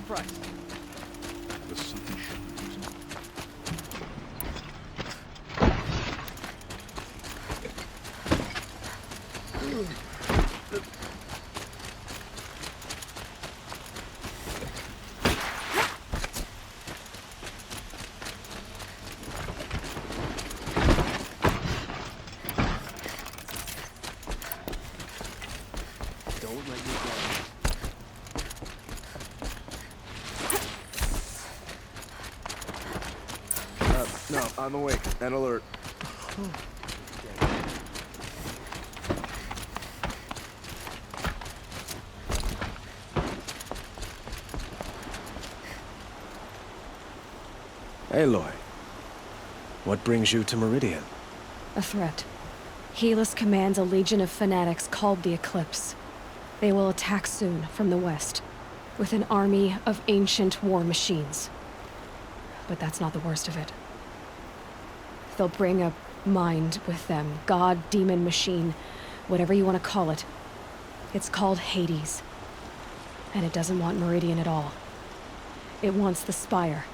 price? The sun shines. Don't let me go. No, on the wake and alert. Aloy, what brings you to Meridian? A threat. Helis commands a legion of fanatics called the Eclipse. They will attack soon from the west, with an army of ancient war machines. But that's not the worst of it. They'll bring a mind with them, god, demon, machine, whatever you want to call it. It's called Hades. And it doesn't want Meridian at all. It wants the Spire.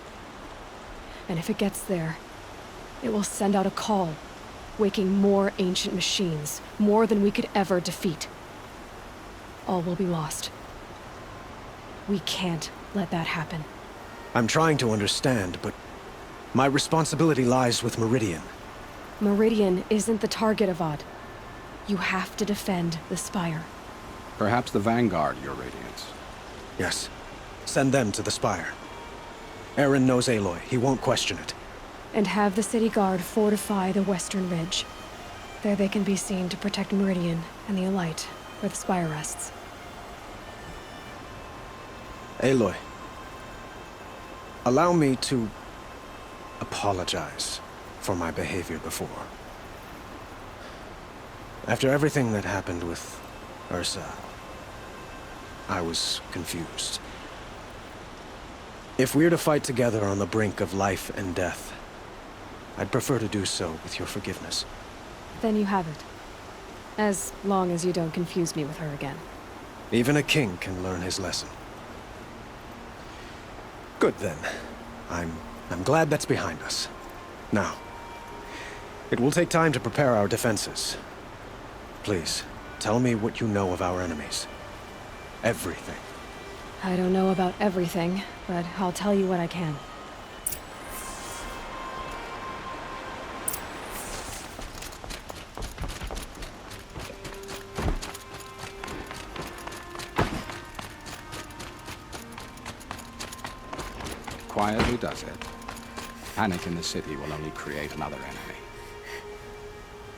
And if it gets there, it will send out a call, waking more ancient machines, more than we could ever defeat. All will be lost. We can't let that happen. I'm trying to understand, but my responsibility lies with Meridian. Meridian isn't the target, Avad. You have to defend the Spire. Perhaps the Vanguard, Your Radiance. Yes. Send them to the Spire. Eren knows Aloy. He won't question it. And have the City Guard fortify the Western Ridge. There they can be seen to protect Meridian and the Elite, where the Spire rests. Aloy, allow me to apologize for my behavior before. After everything that happened with Ursa, I was confused. If we're to fight together on the brink of life and death, I'd prefer to do so with your forgiveness. Then you have it. As long as you don't confuse me with her again. Even a king can learn his lesson. Good then. I'm glad that's behind us. Now, it will take time to prepare our defenses. Please, tell me what you know of our enemies. Everything. I don't know about everything, but I'll tell you what I can. Quietly does it. Panic in the city will only create another enemy.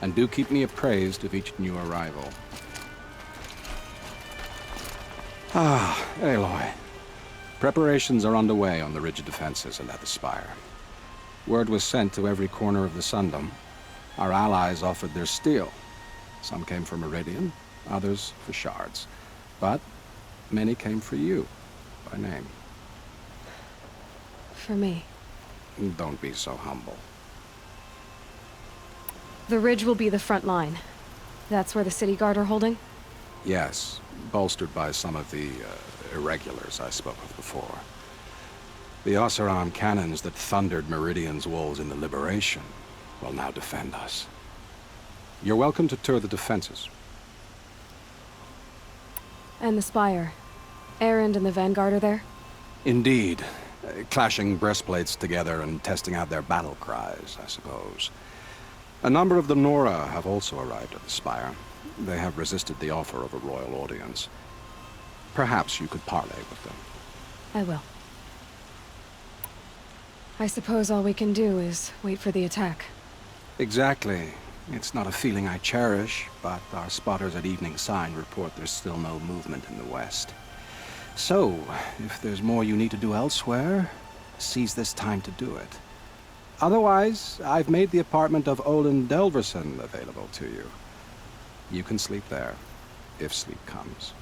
And do keep me appraised of each new arrival. Ah, Aloy. Preparations are underway on the ridge of defenses and at the Spire. Word was sent to every corner of the Sundom. Our allies offered their steel. Some came for Meridian, others for shards. But many came for you, by name. For me. Don't be so humble. The ridge will be the front line. That's where the City Guard are holding? Yes, bolstered by some of the irregulars I spoke of before. The Oseram cannons that thundered Meridian's walls in the Liberation will now defend us. You're welcome to tour the defenses. And the Spire. Erend and the Vanguard are there? Indeed. Clashing breastplates together and testing out their battle cries, I suppose. A number of the Nora have also arrived at the Spire. They have resisted the offer of a royal audience. Perhaps you could parley with them. I will. I suppose all we can do is wait for the attack. Exactly. It's not a feeling I cherish, but our spotters at Evening Sign report there's still no movement in the west. So, if there's more you need to do elsewhere, seize this time to do it. Otherwise, I've made the apartment of Olin Delverson available to you. You can sleep there, if sleep comes.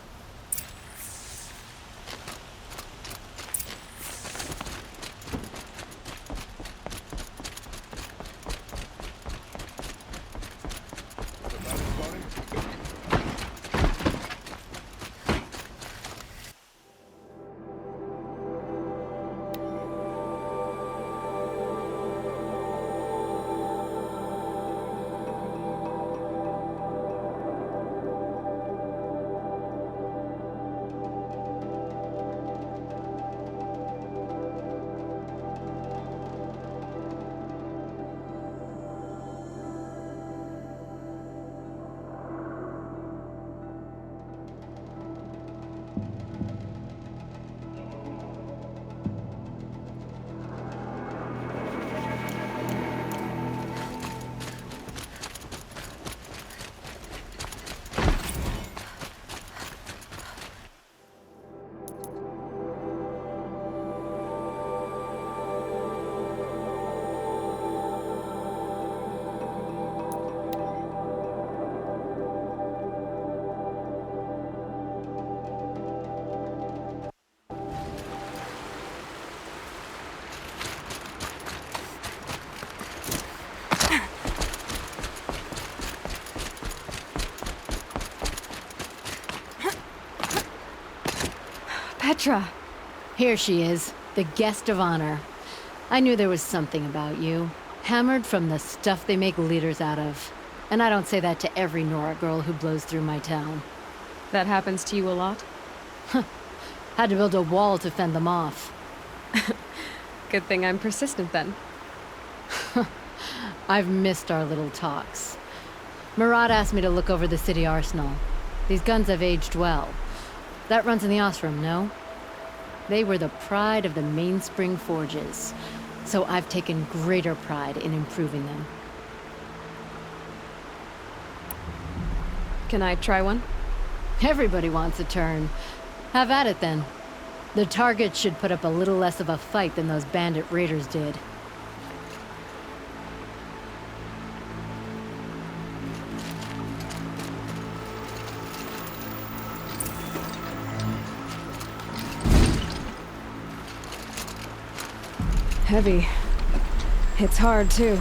Cleopatra! Here she is, the guest of honor. I knew there was something about you. Hammered from the stuff they make leaders out of. And I don't say that to every Nora girl who blows through my town. That happens to you a lot? Had to build a wall to fend them off. Good thing I'm persistent then. I've missed our little talks. Murad asked me to look over the city arsenal. These guns have aged well. That runs in the Osram, no? They were the pride of the Mainspring Forges, so I've taken greater pride in improving them. Can I try one? Everybody wants a turn. Have at it then. The target should put up a little less of a fight than those bandit raiders did. Heavy. It's hard, too.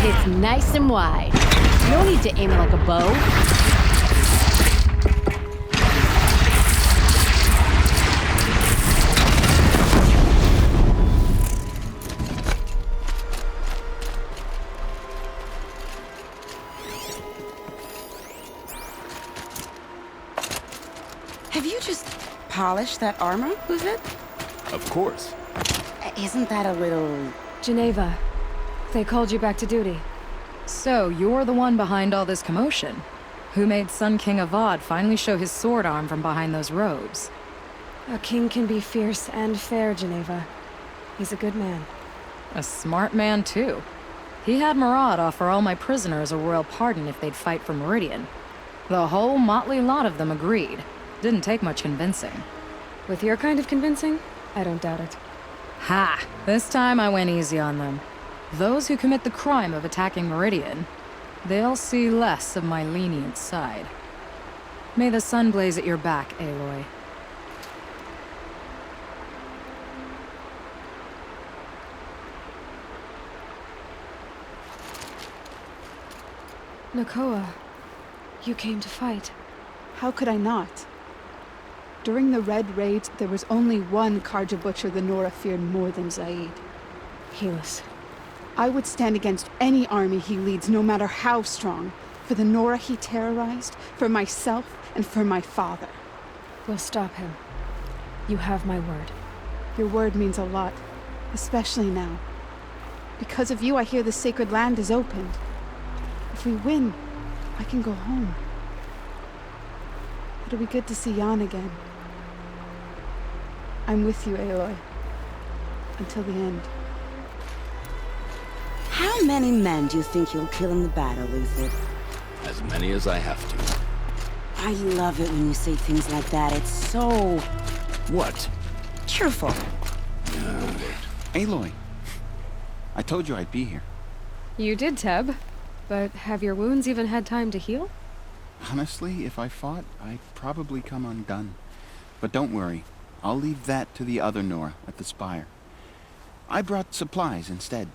It's nice and wide. No need to aim it like a bow. Have you just polished that armor, who's it? Of course. Isn't that a little... Geneva. They called you back to duty. So, you're the one behind all this commotion. Who made Sun King Avad finally show his sword arm from behind those robes? A king can be fierce and fair, Geneva. He's a good man. A smart man, too. He had Murad offer all my prisoners a royal pardon if they'd fight for Meridian. The whole motley lot of them agreed. Didn't take much convincing. With your kind of convincing, I don't doubt it. Ha! This time I went easy on them. Those who commit the crime of attacking Meridian, they'll see less of my lenient side. May the sun blaze at your back, Aloy. Nakoa, you came to fight. How could I not? During the Red Raid, there was only one Karja Butcher the Nora feared more than Zaid. Helis. I would stand against any army he leads, no matter how strong. For the Nora he terrorized, for myself, and for my father. We'll stop him. You have my word. Your word means a lot, especially now. Because of you, I hear the sacred land is opened. If we win, I can go home. It'll be good to see Jan again. I'm with you, Aloy. Until the end. How many men do you think you'll kill in the battle, Luther? As many as I have to. I love it when you say things like that. It's so... What? cheerful. Aloy. I told you I'd be here. You did, Teb. But have your wounds even had time to heal? Honestly, if I fought, I'd probably come undone. But don't worry. I'll leave that to the other Nora at the Spire. I brought supplies instead.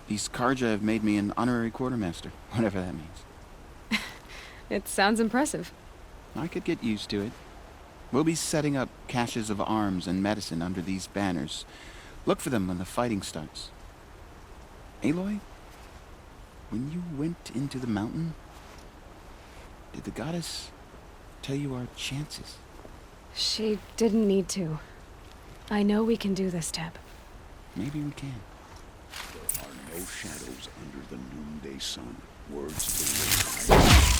These Karja have made me an honorary quartermaster, whatever that means. It sounds impressive. I could get used to it. We'll be setting up caches of arms and medicine under these banners. Look for them when the fighting starts. Aloy, when you went into the mountain, did the goddess tell you our chances? She didn't need to. I know we can do this, Teb. Maybe we can. There are no shadows under the noonday sun. Words to live by.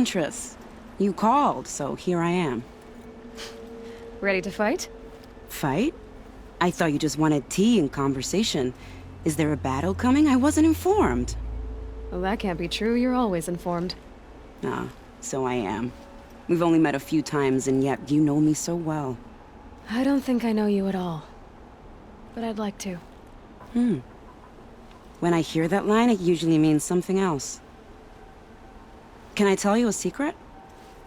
Huntress. You called, so here I am. Ready to fight? Fight? I thought you just wanted tea and conversation. Is there a battle coming? I wasn't informed. Well, that can't be true. You're always informed. Ah, so I am. We've only met a few times, and yet you know me so well. I don't think I know you at all. But I'd like to. When I hear that line, it usually means something else. Can I tell you a secret?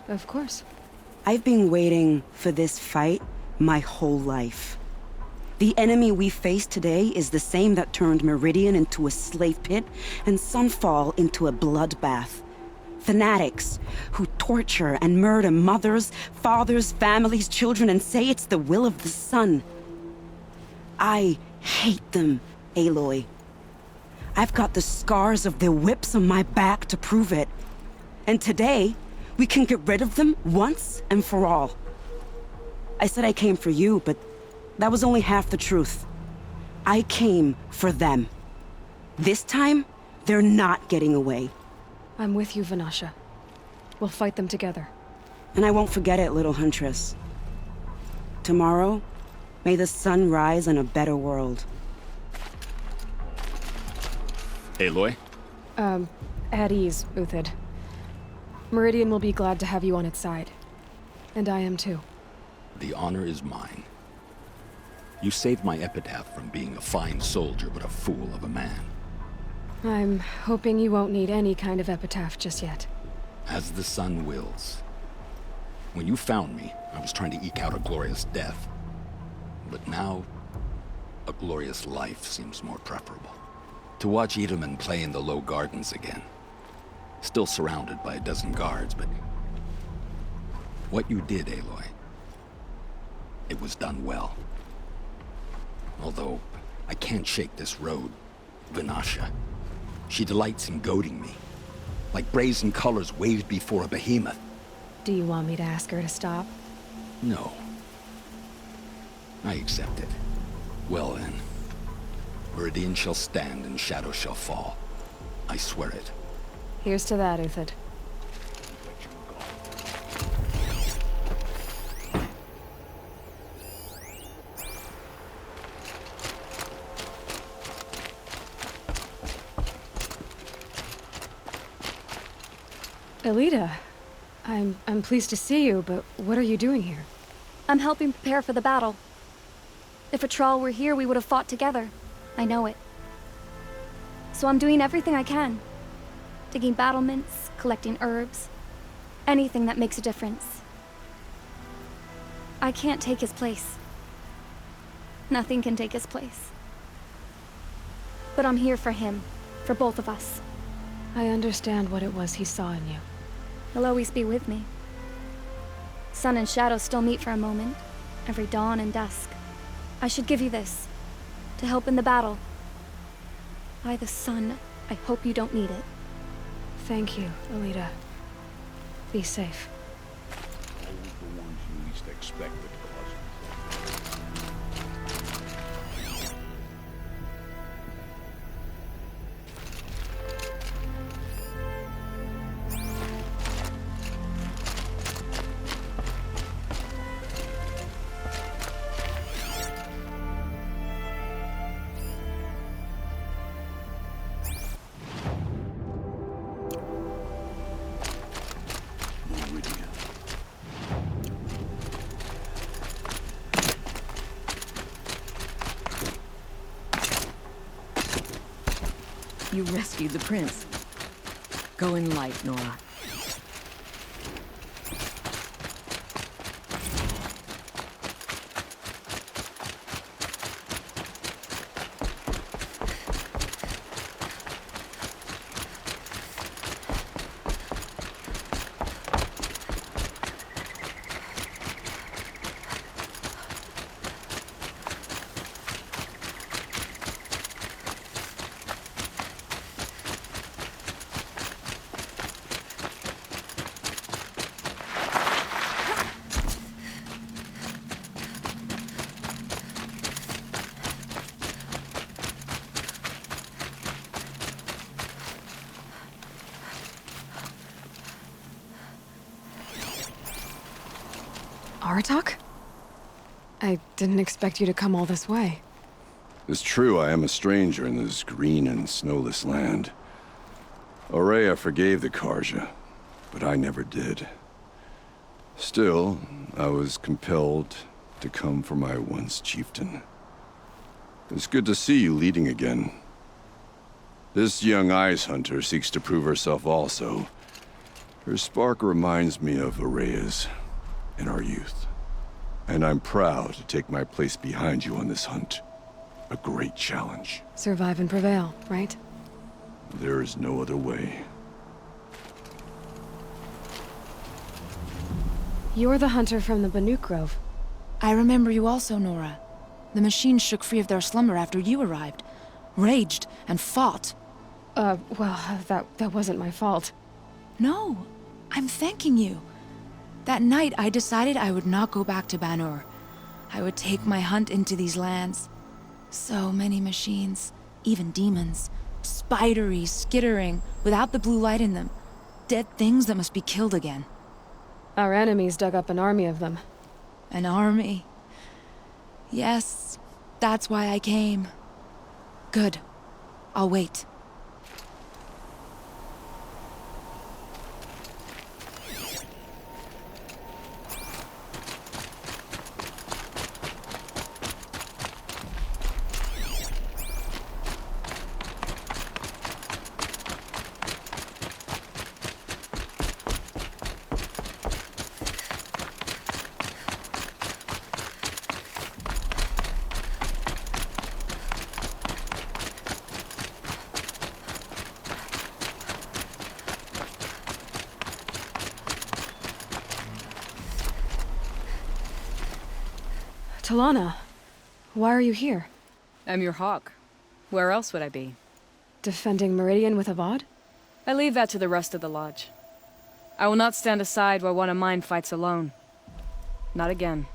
Of course. I've been waiting for this fight my whole life. The enemy we face today is the same that turned Meridian into a slave pit and Sunfall into a bloodbath. Fanatics who torture and murder mothers, fathers, families, children, and say it's the will of the sun. I hate them, Aloy. I've got the scars of their whips on my back to prove it. And today, we can get rid of them once and for all. I said I came for you, but that was only half the truth. I came for them. This time, they're not getting away. I'm with you, Vanasha. We'll fight them together. And I won't forget it, little Huntress. Tomorrow, may the sun rise on a better world. Aloy? At ease, Uthid. Meridian will be glad to have you on its side. And I am too. The honor is mine. You saved my epitaph from being a fine soldier, but a fool of a man. I'm hoping you won't need any kind of epitaph just yet. As the sun wills. When you found me, I was trying to eke out a glorious death. But now, a glorious life seems more preferable. To watch Edelman play in the low gardens again. Still surrounded by a dozen guards, but... what you did, Aloy, it was done well. Although, I can't shake this road, Vanasha. She delights in goading me. Like brazen colors waved before a behemoth. Do you want me to ask her to stop? No. I accept it. Well then. Meridian shall stand and shadow shall fall. I swear it. Here's to that, Uthid. Elita, I'm pleased to see you, but what are you doing here? I'm helping prepare for the battle. If Atral were here, we would have fought together. I know it. So I'm doing everything I can. Digging battlements, collecting herbs. Anything that makes a difference. I can't take his place. Nothing can take his place. But I'm here for him. For both of us. I understand what it was he saw in you. He'll always be with me. Sun and shadow still meet for a moment. Every dawn and dusk. I should give you this. To help in the battle. By the sun, I hope you don't need it. Thank you, Elita. Be safe. Always the ones you least expect that cause Meridian. You rescued the prince. Go in light, Nora. Aratak? I didn't expect you to come all this way. It's true I am a stranger in this green and snowless land. Aurea forgave the Carja, but I never did. Still, I was compelled to come for my once chieftain. It's good to see you leading again. This young ice hunter seeks to prove herself also. Her spark reminds me of Aurea's in our youth. And I'm proud to take my place behind you on this hunt. A great challenge. Survive and prevail, right? There is no other way. You're the hunter from the Banuk Grove. I remember you also, Nora. The machines shook free of their slumber after you arrived. Raged and fought. Well, that wasn't my fault. No, I'm thanking you. That night, I decided I would not go back to Banur. I would take my hunt into these lands. So many machines, even demons. Spidery, skittering, without the blue light in them. Dead things that must be killed again. Our enemies dug up an army of them. An army. Yes, that's why I came. Good. I'll wait. Talana, why are you here? I'm your hawk. Where else would I be? Defending Meridian with Avad? I leave that to the rest of the Lodge. I will not stand aside while one of mine fights alone. Not again.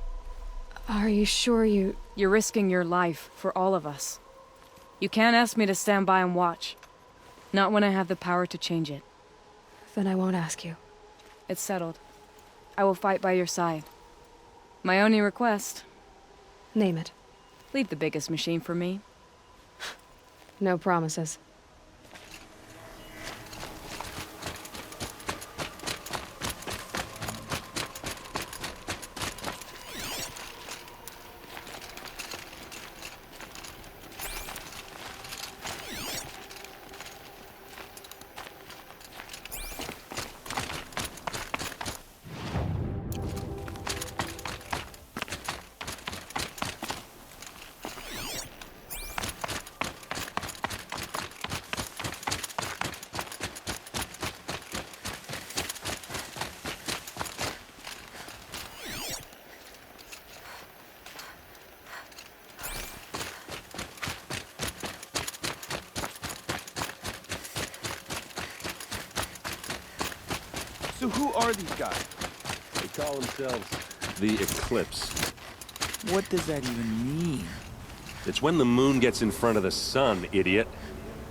Are you sure you... You're risking your life for all of us. You can't ask me to stand by and watch. Not when I have the power to change it. Then I won't ask you. It's settled. I will fight by your side. My only request... Name it. Leave the biggest machine for me. No promises. So who are these guys? They call themselves the Eclipse. What does that even mean? It's when the moon gets in front of the sun, idiot.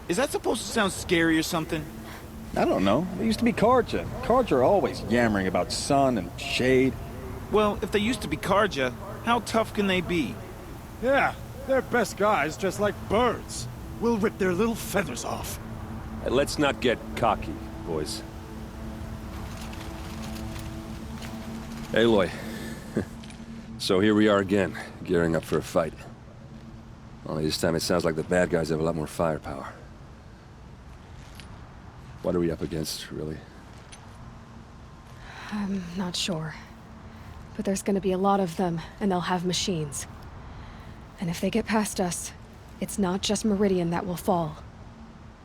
Is that supposed to sound scary or something? I don't know. They used to be Carja. Carja are always yammering about sun and shade. Well, if they used to be Carja, how tough can they be? Yeah, they're best guys dressed like birds. We'll rip their little feathers off. Let's not get cocky, boys. Aloy. So here we are again, gearing up for a fight. Only this time it sounds like the bad guys have a lot more firepower. What are we up against, really? I'm not sure. But there's gonna be a lot of them, and they'll have machines. And if they get past us, it's not just Meridian that will fall.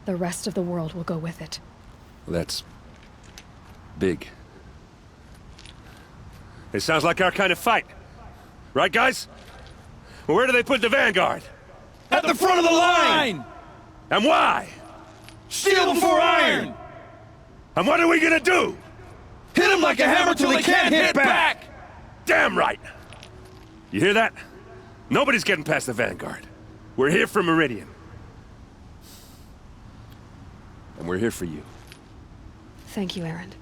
The rest of the world will go with it. That's... big. It sounds like our kind of fight. Right, guys? Well, where do they put the Vanguard? At the front of the line! And why? Steel before iron! And what are we gonna do? Hit them like a hammer till they can't hit back! Damn right! You hear that? Nobody's getting past the Vanguard. We're here for Meridian. And we're here for you. Thank you, Erend.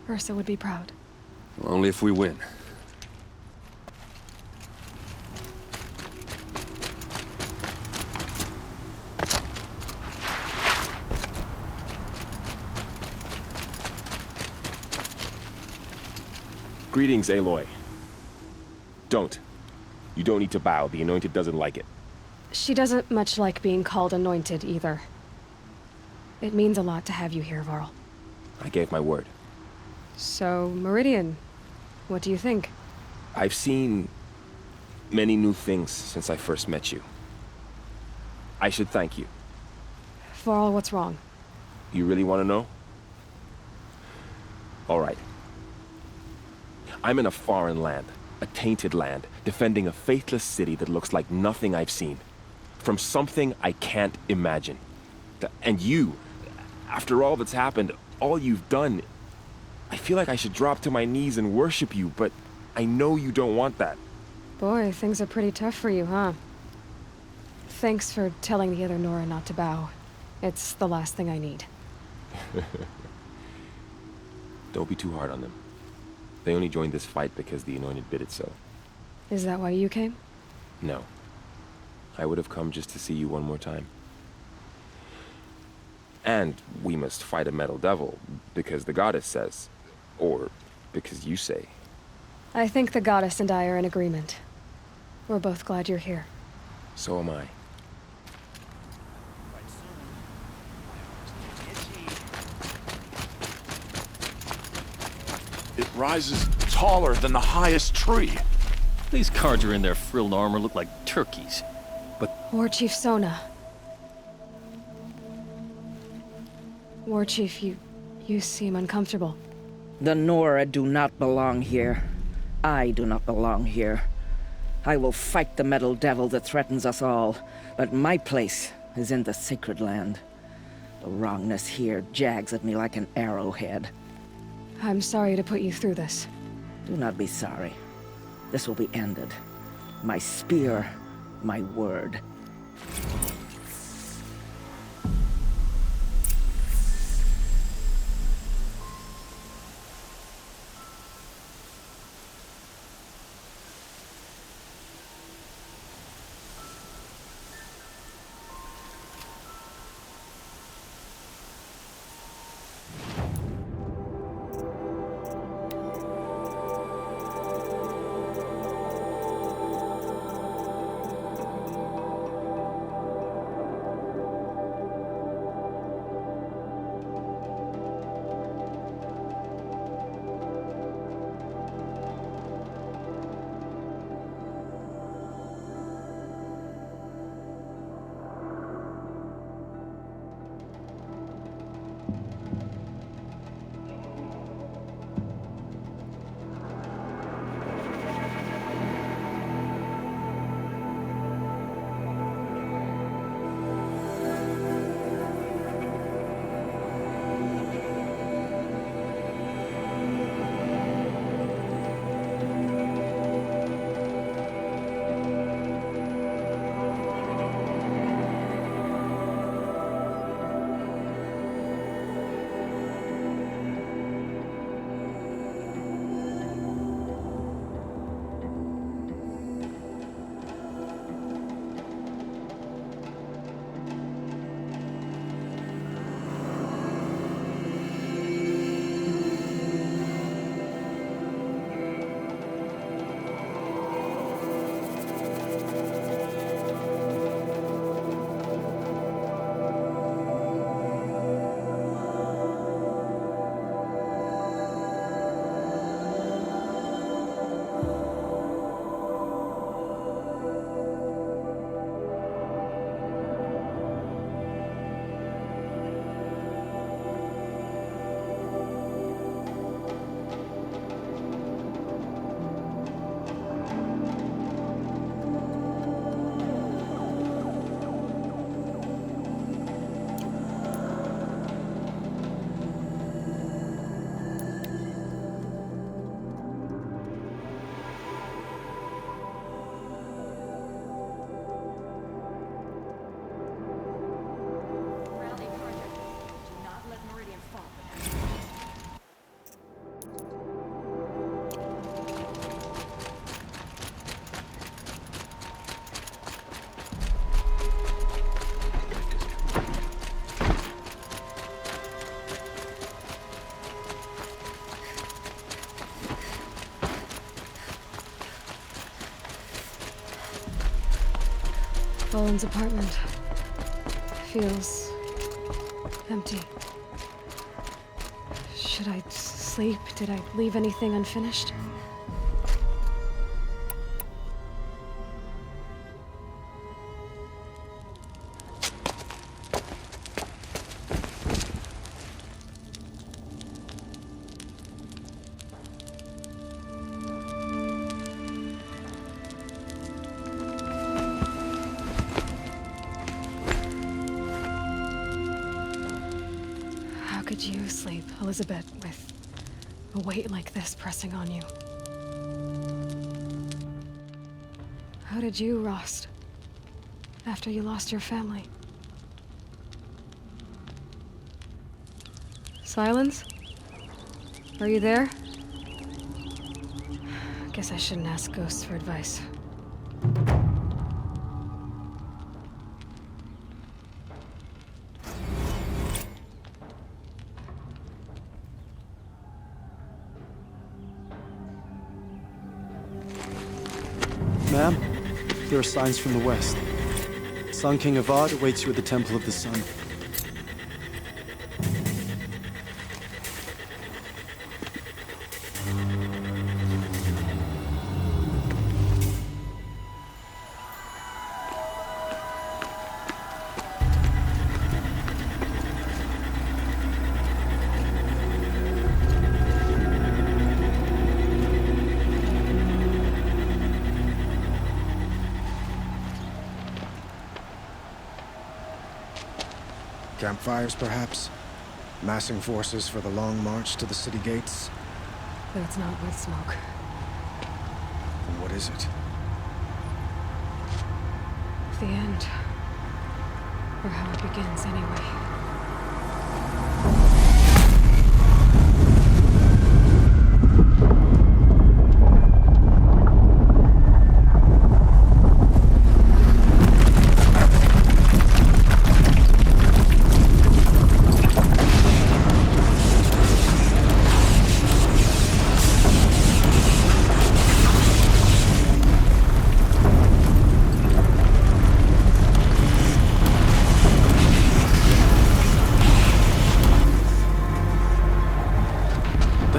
Ursa would be proud. Only if we win. Greetings, Aloy. Don't. You don't need to bow. The Anointed doesn't like it. She doesn't much like being called anointed either. It means a lot to have you here, Varl. I gave my word. So, Meridian, what do you think? I've seen many new things since I first met you. I should thank you. Varl, what's wrong? You really want to know? All right. I'm in a foreign land, a tainted land, defending a faithless city that looks like nothing I've seen. From something I can't imagine. And you, after all that's happened, all you've done, I feel like I should drop to my knees and worship you, but I know you don't want that. Boy, things are pretty tough for you, huh? Thanks for telling the other Nora not to bow. It's the last thing I need. Don't be too hard on them. They only joined this fight because the Anointed bid it so. Is that why you came? No. I would have come just to see you one more time. And we must fight a metal devil, because the goddess says. Or because you say. I think the goddess and I are in agreement. We're both glad you're here. So am I. It rises taller than the highest tree. These Carja in their frilled armor look like turkeys. War Chief Sona. War Chief, you seem uncomfortable. The Nora do not belong here. I do not belong here. I will fight the metal devil that threatens us all, but my place is in the sacred land. The wrongness here jags at me like an arrowhead. I'm sorry to put you through this. Do not be sorry. This will be ended. My spear, my word. Roland's apartment feels empty. Should I sleep? Did I leave anything unfinished? How could you sleep, Elizabeth, with a weight like this pressing on you? How did you, Rost, after you lost your family? Silence? Are you there? Guess I shouldn't ask ghosts for advice. Ma'am, there are signs from the west. Sun King Avad awaits you at the Temple of the Sun. Campfires, perhaps? Massing forces for the long march to the city gates? But it's not with smoke. Then what is it? The end. Or how it begins, anyway.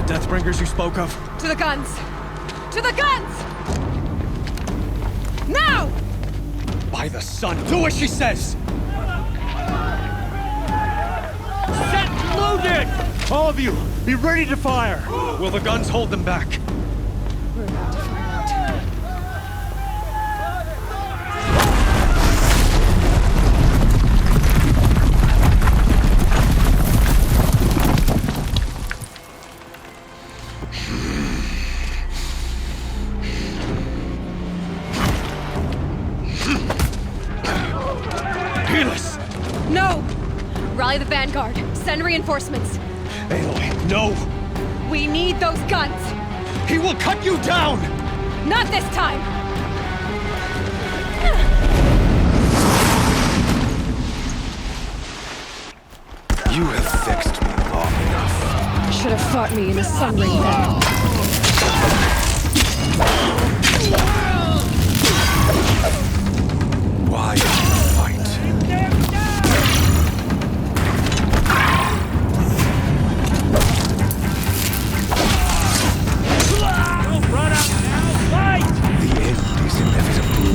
Deathbringers you spoke of? To the guns! To the guns! Now! By the sun, do as she says! Set loaded! All of you, be ready to fire! Will the guns hold them back? We're about to find out. No! Rally the vanguard. Send reinforcements. Aloy, no! We need those guns! He will cut you down! Not this time! You have vexed me long enough. Should have fought me in a sun ring then. Why did you fight? Don't run out now! Fight! The end is inevitable.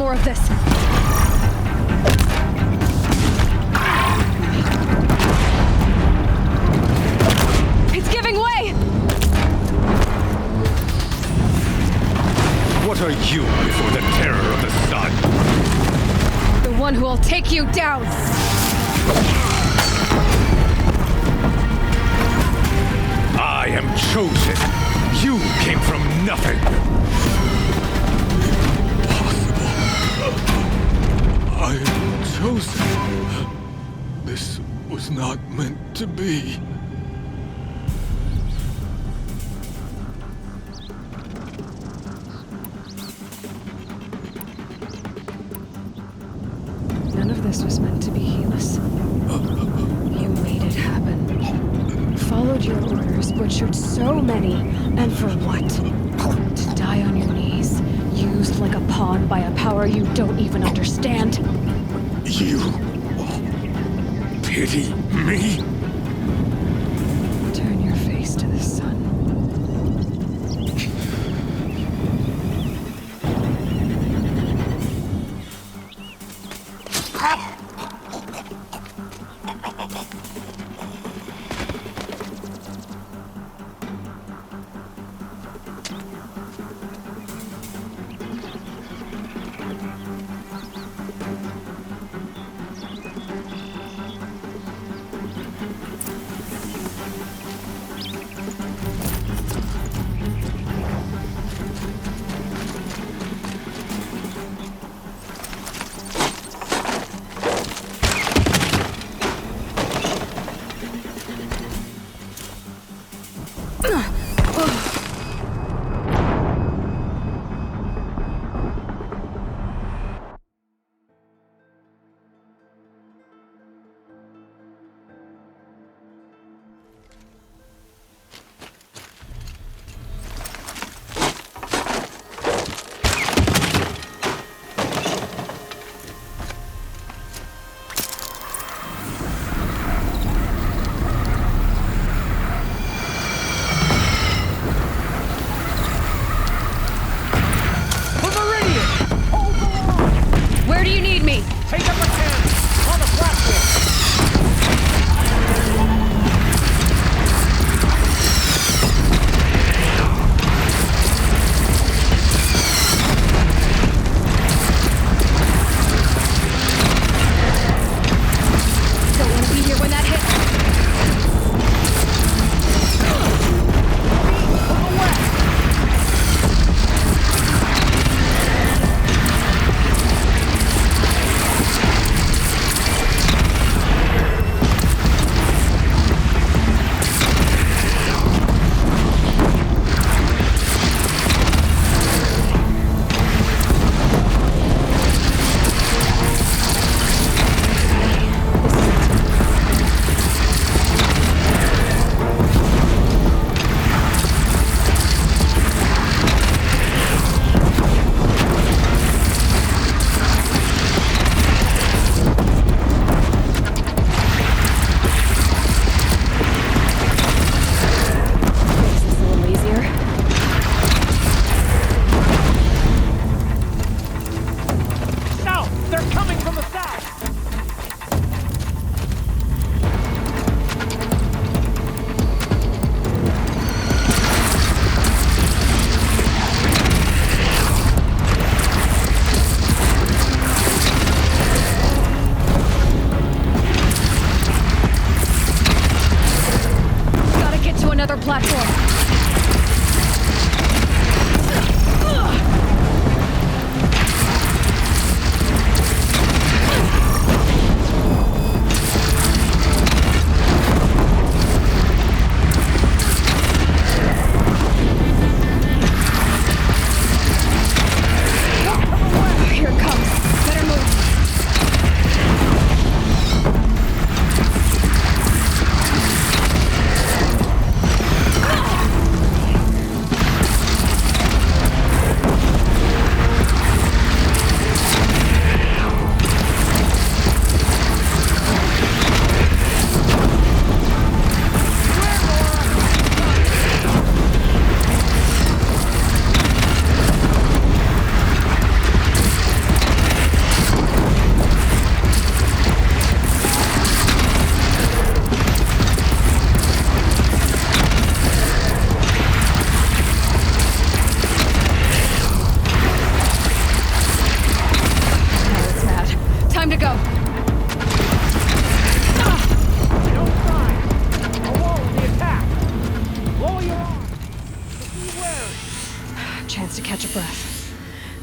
more of this. It's giving way! What are you before the terror of the sun? The one who will take you down! I am chosen. You came from nothing. I am chosen. This was not meant to be. None of this was meant to be, Helis. You made it happen. Followed your orders, butchered so many, and for what? To die on your knees, used like a pawn by a power you don't even understand. You pity me? Turn your face to the sun.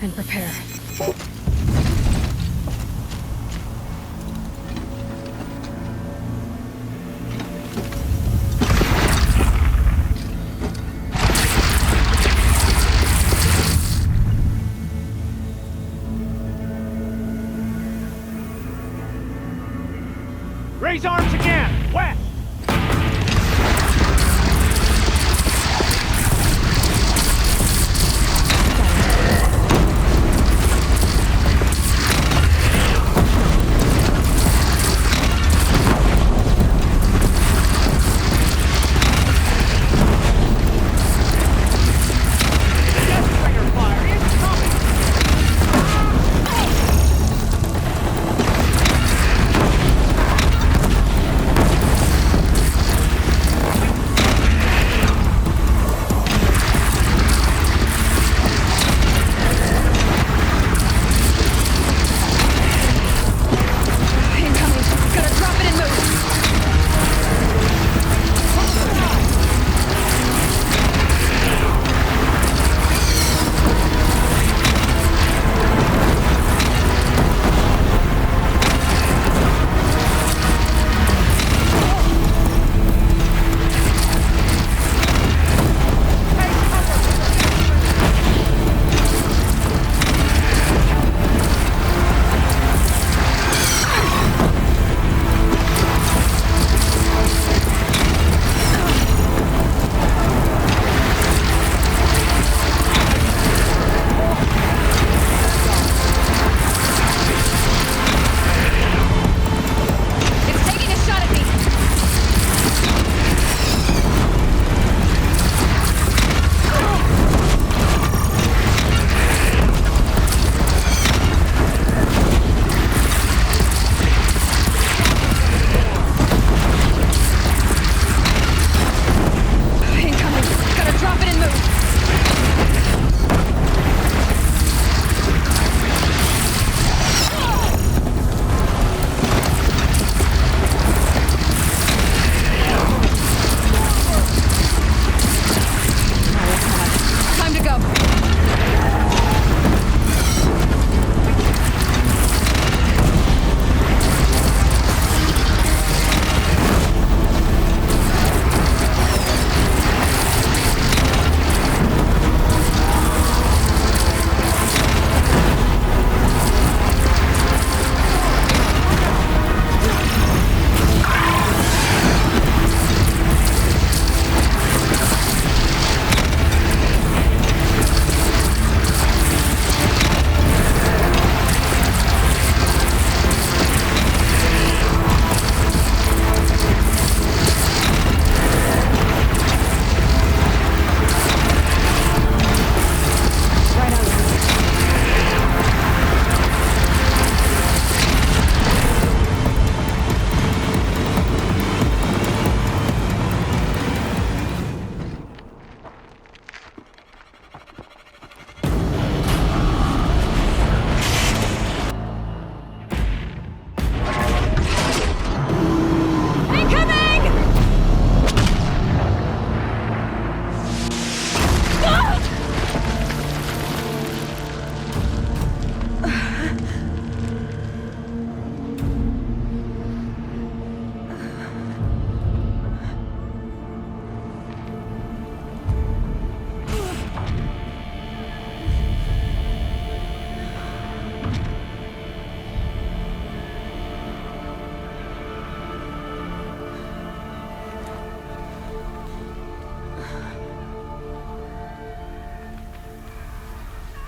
and prepare. Raise arms again! West!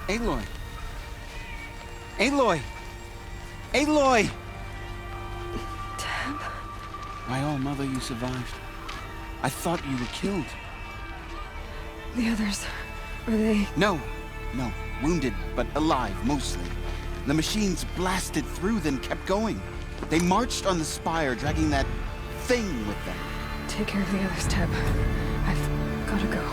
Aloy! Aloy! Aloy! Teb? My own mother, you survived. I thought you were killed. The others, are they... No. Wounded, but alive, mostly. The machines blasted through, then kept going. They marched on the spire, dragging that thing with them. Take care of the others, Teb. I've gotta go.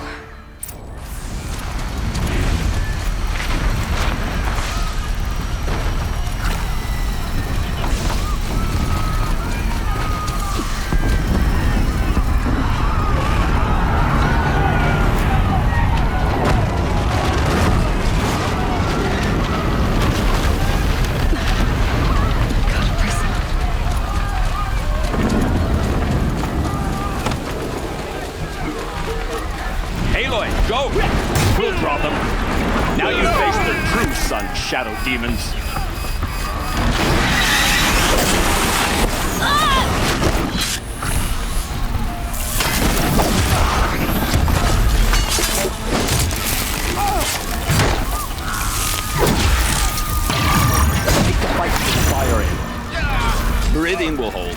Go! We'll draw them. Now you face the true sun, shadow demons. Take the fight to the fire in. Meridian will hold,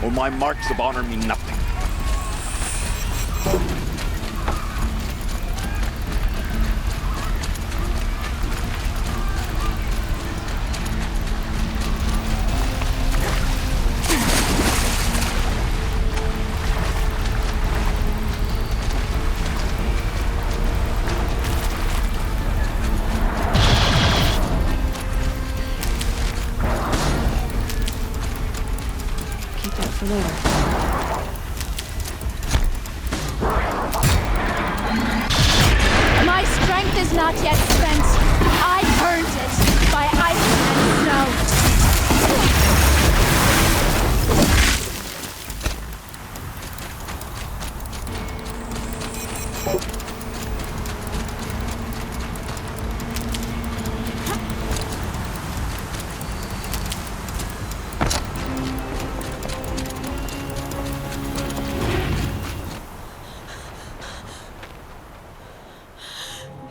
or my marks of honor mean nothing. For later. My strength is not yet spent. I've earned it by ice and snow.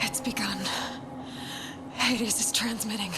It's begun. Hades is transmitting.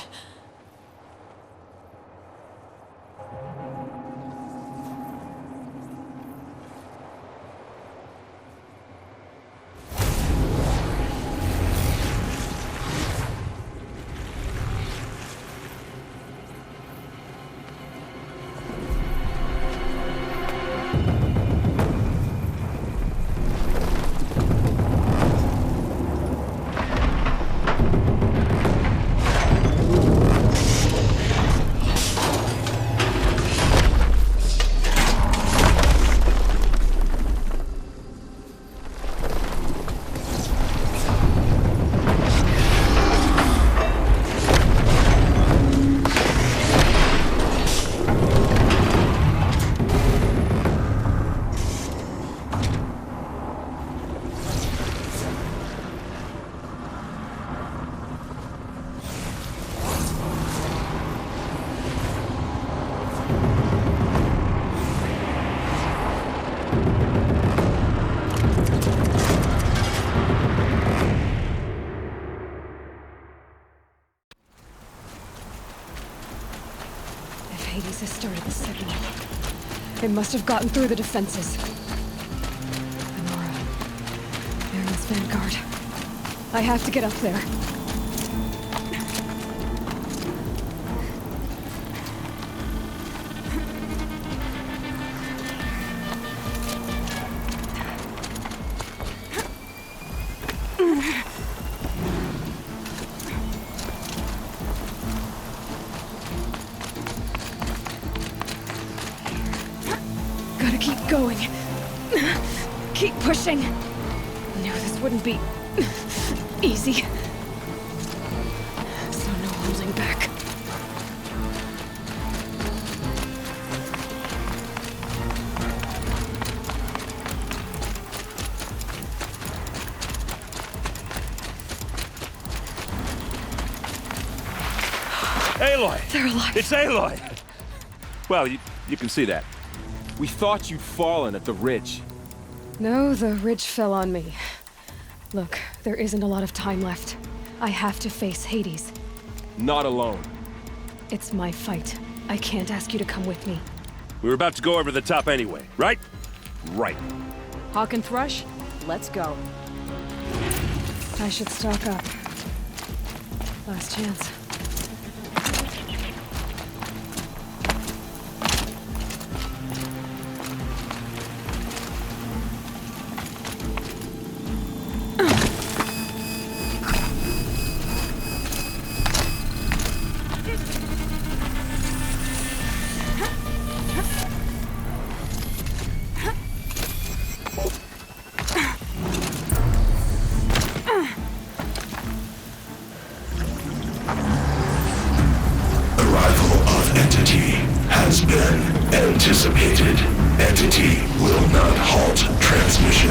Hades has started the signal. It must have gotten through the defenses. Anora. Baron's vanguard. I have to get up there. Gotta keep going. Keep pushing. Knew this wouldn't be easy. So no holding back. Aloy! They're alive. It's Aloy! Well, you can see that. We thought you'd fallen at the ridge. No, the ridge fell on me. Look, there isn't a lot of time left. I have to face Hades. Not alone. It's my fight. I can't ask you to come with me. We were about to go over the top anyway, right? Right. Hawk and Thrush, let's go. I should stock up. Last chance. Anticipated. Entity will not halt transmission.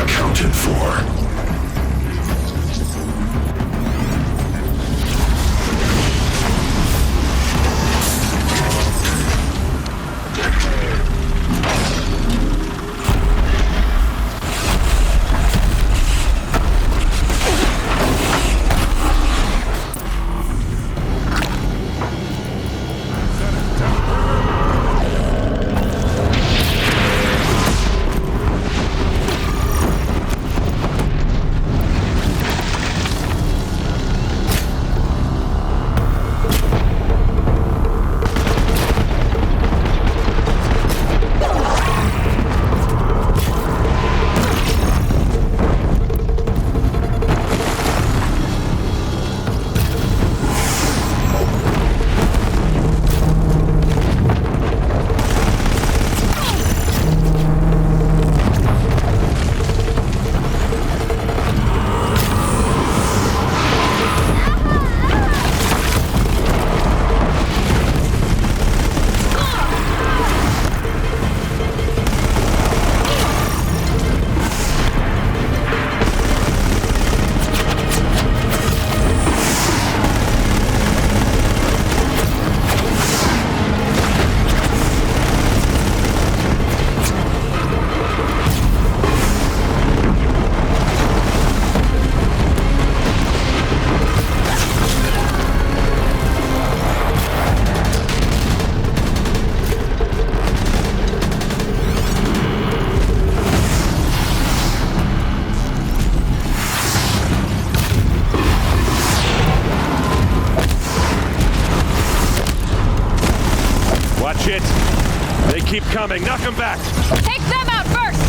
accounted for. Watch it. They keep coming. Knock them back. Take them out first!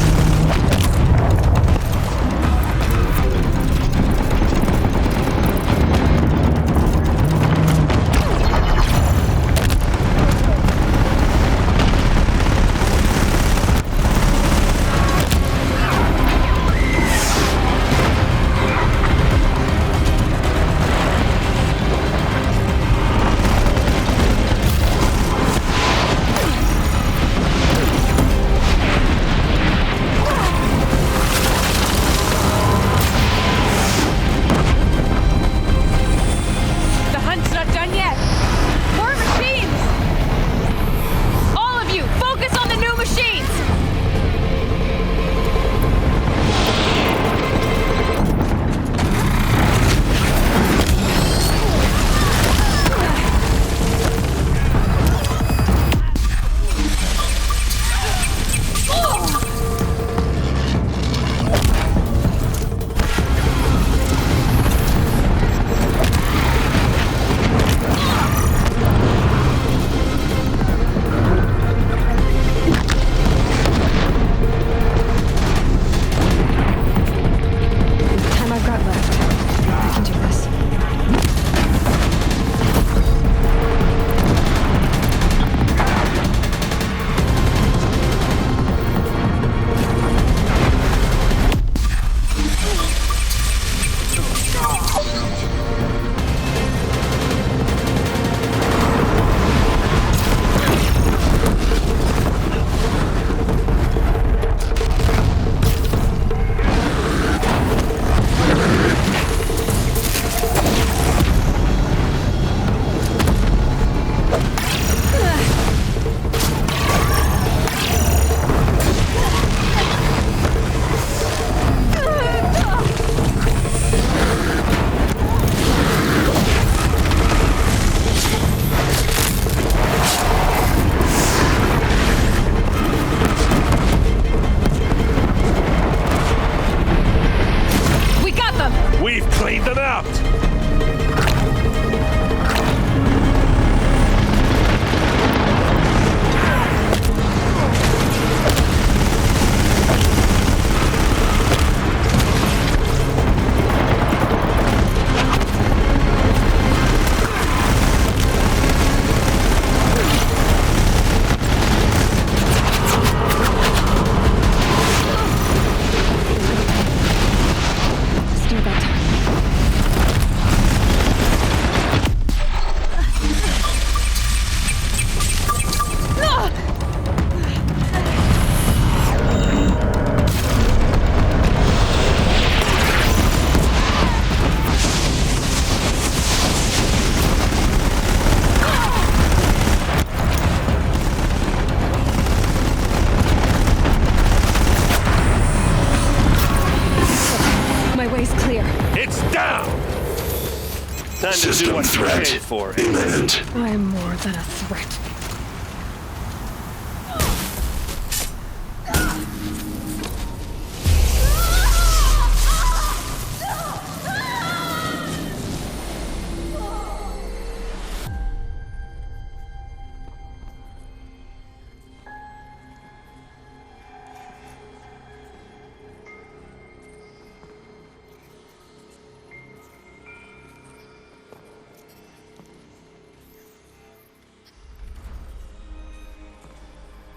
Time to do System what you threat paid for. imminent. I'm more than a threat.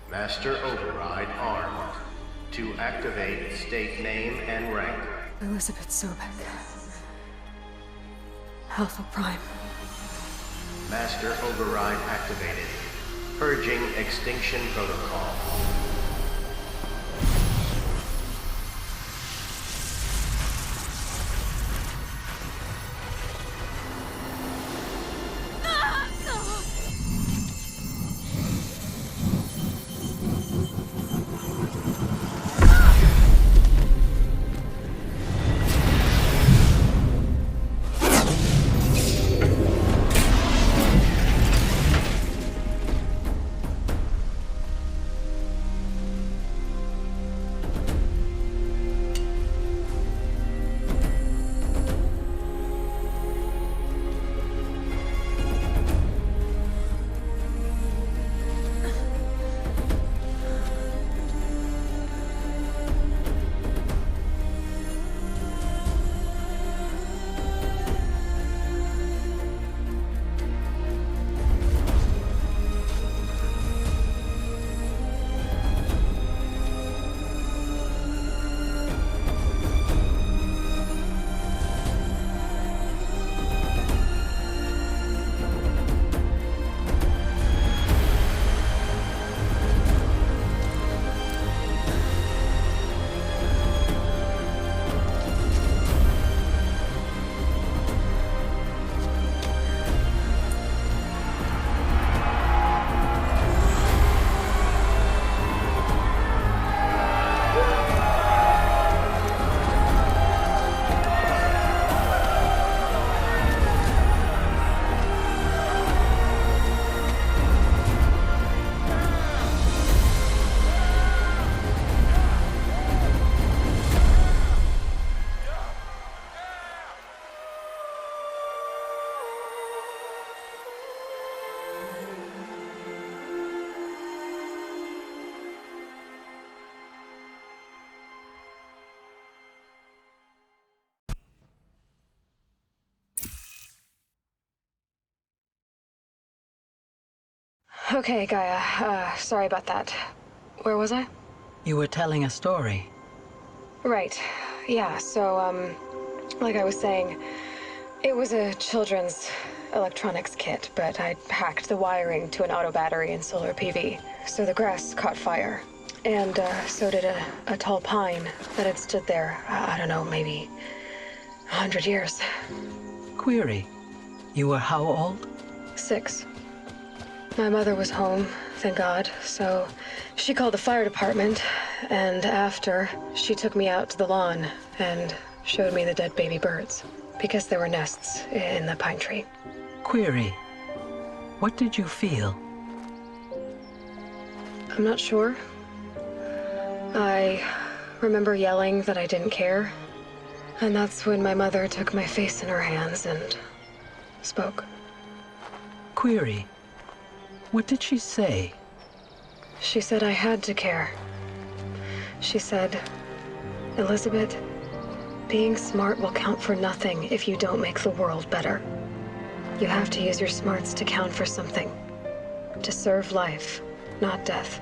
Master Override armed. To activate, state name and rank. Elizabeth Sobek. Alpha Prime. Master Override activated. Purging Extinction Protocol. Okay, Gaia. Sorry about that. Where was I? You were telling a story. Right. Yeah, so, like I was saying, it was a children's electronics kit, but I'd hacked the wiring to an auto battery and solar PV. So the grass caught fire. And, so did a tall pine that had stood there, I don't know, maybe 100 years. Query. You were how old? 6. My mother was home, thank God, so she called the fire department, and after, she took me out to the lawn and showed me the dead baby birds, because there were nests in the pine tree. Query. What did you feel? I'm not sure. I remember yelling that I didn't care, and that's when my mother took my face in her hands and spoke. Query. What did she say? She said I had to care. She said, Elizabeth, being smart will count for nothing if you don't make the world better. You have to use your smarts to count for something. To serve life, not death.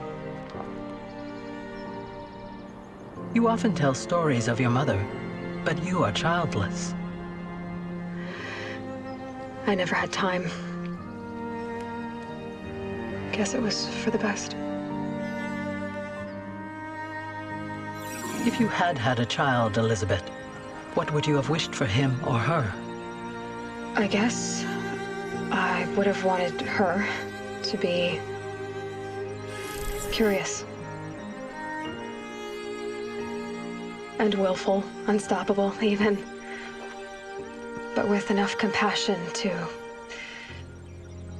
You often tell stories of your mother, but you are childless. I never had time. Guess it was for the best. If you had had a child, Elizabeth, what would you have wished for him or her? I guess I would have wanted her to be curious. And willful, unstoppable, even. but with enough compassion to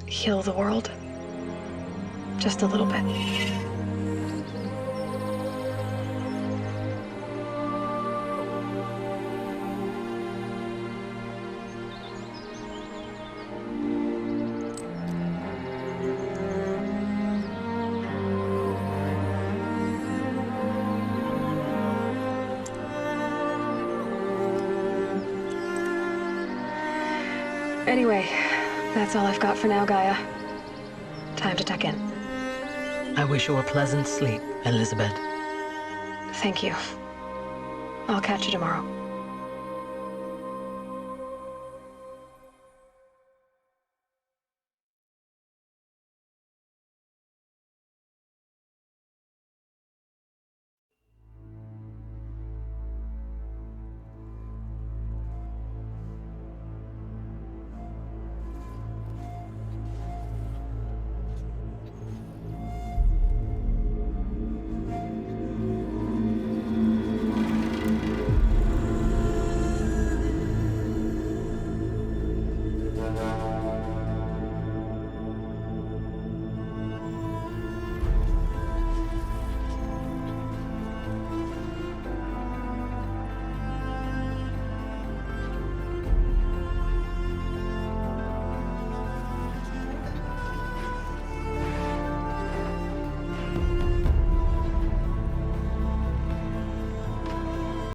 heal the world. Just a little bit. Anyway, that's all I've got for now, Gaia. Time to tuck in. I wish you a pleasant sleep, Elizabeth. Thank you. I'll catch you tomorrow.